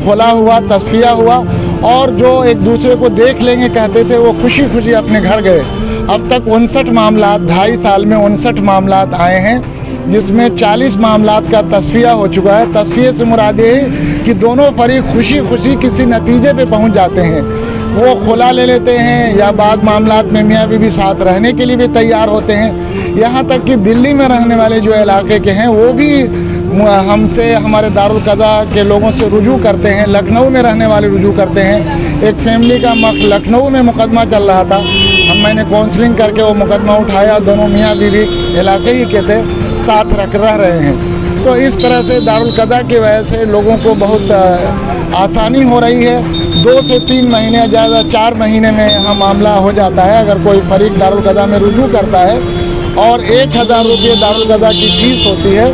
खुला हुआ, तस्फिया हुआ, और जो एक दूसरे को देख लेंगे कहते थे वो खुशी खुशी अपने घर गए। अब तक 59 मामलात, 2.5 साल में 59 मामलात आए हैं, जिसमें 40 मामलात का तस्फिया हो चुका है। तस्फिये से मुराद ये है कि दोनों फरीक खुशी खुशी किसी नतीजे पे पहुंच जाते हैं। वो खुला ले लेते हैं या बाद मामलात में मियाँ बीवी साथ रहने के लिए भी तैयार होते हैं। यहाँ तक कि दिल्ली में रहने वाले जो इलाके के हैं वो भी हमसे, हमारे दारुल क़ज़ा के लोगों से रुजू करते हैं। लखनऊ में रहने वाले रुजू करते हैं। एक फैमिली का लखनऊ में मुकदमा चल रहा था, मैंने काउंसलिंग करके वो मुकदमा उठाया। दोनों मियाँ बीवी इलाके ही के थे, साथ रह रहे हैं। तो इस तरह से दारुल क़ज़ा की वजह से लोगों को बहुत आसानी हो रही है। 2 से 3 महीने, ज़्यादा 4 महीने में यहाँ मामला हो जाता है अगर कोई फरीक दारुल क़ज़ा में रुजू करता है, और 1000 रुपये दारुल क़ज़ा की फ़ीस होती है।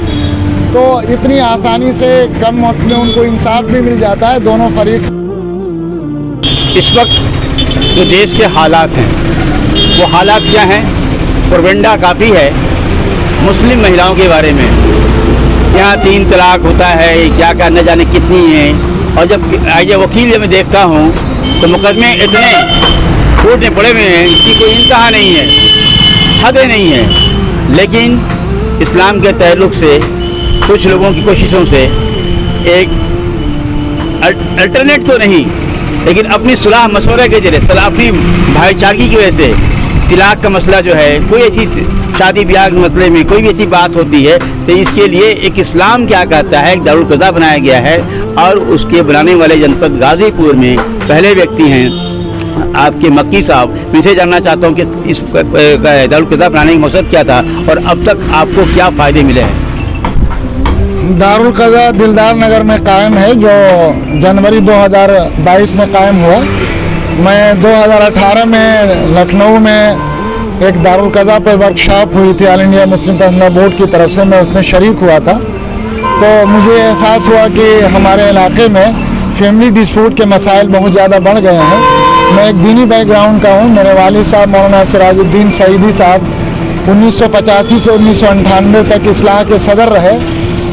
तो इतनी आसानी से कम वक्त में उनको इंसाफ भी मिल जाता है दोनों फरीक। इस वक्त जो देश के हालात हैं वो हालात क्या हैं? प्रोपेगेंडा काफ़ी है मुस्लिम महिलाओं के बारे में। यहाँ 3 तलाक होता है, क्या क्या न जाने कितनी है। और जब एज वकील मैं देखता हूँ तो मुकदमे इतने कोर्ट में पड़े हुए हैं, इसकी कोई इंतहा नहीं है, हदें नहीं है। लेकिन इस्लाम के तहल्लुक से कुछ लोगों की कोशिशों से एक अल्टरनेट तो नहीं, लेकिन अपनी सुलह मशवरे के जरिए, अपनी भाईचारगी की वजह से तलाक का मसला जो है, कोई ऐसी शादी ब्याह के मसले में कोई भी ऐसी बात होती है तो इसके लिए एक इस्लाम क्या कहता है, एक दारुल क़ज़ा बनाया गया है। और उसके बनाने वाले जनपद गाज़ीपुर में पहले व्यक्ति हैं आपके मक्की साहब। मैं इसे जानना चाहता हूँ कि इस दारुल क़ज़ा बनाने का मकसद क्या था और अब तक आपको क्या फ़ायदे मिले हैं? दारुल क़ज़ा दिलदार नगर में कायम है, जो जनवरी 2022 में कायम हुआ। मैं 2018 में लखनऊ में एक दारुल क़ज़ा पर वर्कशॉप हुई थी ऑल इंडिया मुस्लिम पसंदीदा बोर्ड की तरफ से, मैं उसमें शरीक हुआ था। तो मुझे एहसास हुआ कि हमारे इलाके में फैमिली डिस्प्यूट के मसाइल बहुत ज़्यादा बढ़ गए हैं। मैं एक दीनी बैकग्राउंड का हूँ। मेरे वालिद साहब मौलाना सिराजुद्दीन सईदी साहब 1985 से 1998 तक इस्लाह के सदर रहे।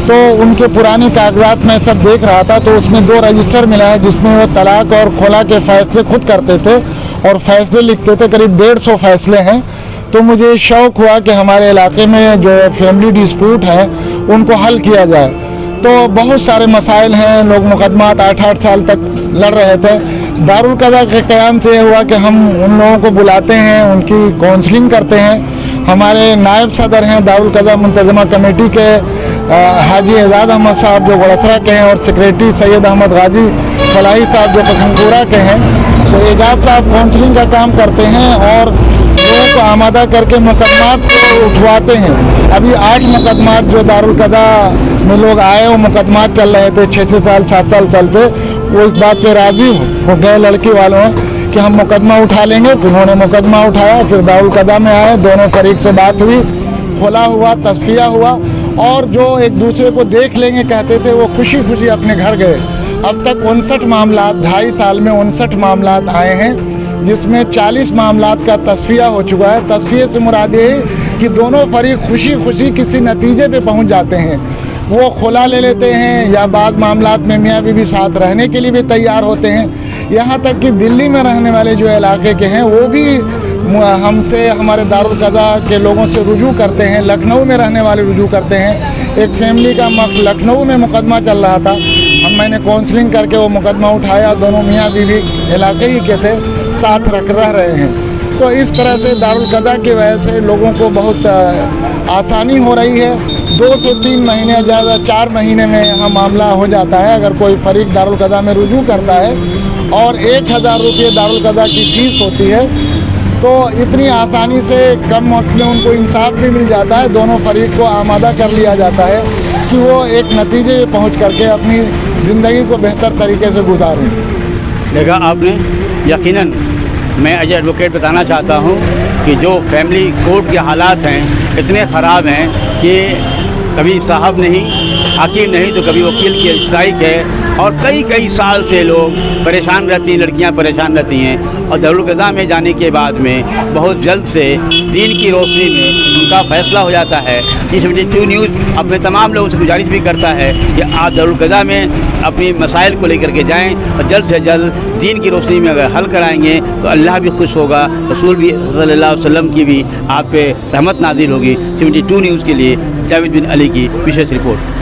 तो उनके पुराने कागजात में सब देख रहा था, तो उसमें 2 रजिस्टर मिला है जिसमें वो तलाक और खुला के फ़ैसले खुद करते थे और फैसले लिखते थे। करीब 150 फैसले हैं। तो मुझे शौक़ हुआ कि हमारे इलाके में जो फैमिली डिस्प्यूट है उनको हल किया जाए। तो बहुत सारे मसाइल हैं, लोग मुकदमात 8-8 साल तक लड़ रहे थे। दारुल क़ज़ा के क़याम से ये हुआ कि हम उन लोगों को बुलाते हैं, उनकी काउंसलिंग करते हैं। हमारे नायब सदर हैं दारुल क़ज़ा मुंतज़मा कमेटी के हाजी एजाज अहमद साहब जो गड़सरा के हैं, और सेक्रेटरी सैयद अहमद गाजी फलाही साहब जो पखनपुरा के हैं। तो एजाज साहब काउंसलिंग का काम करते हैं और लोगों को आमादा करके मुकदमात को उठवाते हैं। अभी 8 मुकदमात जो दारुल क़ज़ा में लोग आए, वो मुकदमात चल रहे थे 6-6 साल 7 साल से। वो इस बात पे राज़ी हो गए लड़की वालों कि हम मुकदमा उठा लेंगे। फिर उन्होंने मुकदमा उठाया, फिर दारुल क़ज़ा में आए, दोनों फरीक से बात हुई, खुला हुआ, तस्फिया हुआ, और जो एक दूसरे को देख लेंगे कहते थे वो खुशी खुशी अपने घर गए। अब तक 59 मामलात, 2.5 साल में 59 मामलात आए हैं, जिसमें 40 मामलात का तस्फिया हो चुका है। तस्फिये से मुराद ये है कि दोनों फरीक खुशी खुशी किसी नतीजे पे पहुंच जाते हैं। वो खुला ले लेते हैं या बाद मामलात में मियाँ बीवी साथ रहने के लिए भी तैयार होते हैं। यहाँ तक कि दिल्ली में रहने वाले जो इलाके के हैं वो भी हमसे, हमारे दारुल क़ज़ा के लोगों से रुजू करते हैं। लखनऊ में रहने वाले रुजू करते हैं। एक फैमिली का लखनऊ में मुकदमा चल रहा था, मैंने काउंसलिंग करके वो मुकदमा उठाया। दोनों मियाँ बीवी इलाके ही के थे, साथ रह रहे हैं। तो इस तरह से दारुल क़ज़ा की वजह से लोगों को बहुत आसानी हो रही है। 2 से 3 महीने, ज़्यादा 4 महीने में यहाँ मामला हो जाता है अगर कोई फरीक दारुल क़ज़ा में रुजू करता है, और 1000 रुपये दारुल क़ज़ा की फ़ीस होती है। तो इतनी आसानी से कम वक्त में उनको इंसाफ भी मिल जाता है। दोनों फरीक को आमादा कर लिया जाता है कि वो एक नतीजे पे पहुँच करके अपनी ज़िंदगी को बेहतर तरीके से गुजारें। देखा आपने, यकीनन मैं एज एडवोकेट बताना चाहता हूँ कि जो फैमिली कोर्ट के हालात हैं इतने ख़राब हैं कि कभी साहब नहीं, हाकिम नहीं, तो कभी वकील की स्ट्राइक है, اور کئی سال سے لوگ پریشان رہتی ہیں, لڑکیاں پریشان رہتی ہیں, اور دارالقضا میں جانے کے بعد میں بہت جلد سے دین کی روشنی میں ان کا فیصلہ ہو جاتا ہے. یہ 72 نیوز اپنے تمام لوگوں سے گزارش بھی کرتا ہے کہ آپ دارالقضا میں اپنی مسائل کو لے کر کے جائیں, اور جلد سے جلد دین کی روشنی میں اگر حل کرائیں گے تو اللہ بھی خوش ہوگا, رسول بھی صلی اللہ علیہ وسلم کی بھی آپ پہ رحمت نازل ہوگی. 72 نیوز کے لیے جاوید بن علی کی وشیش رپورٹ.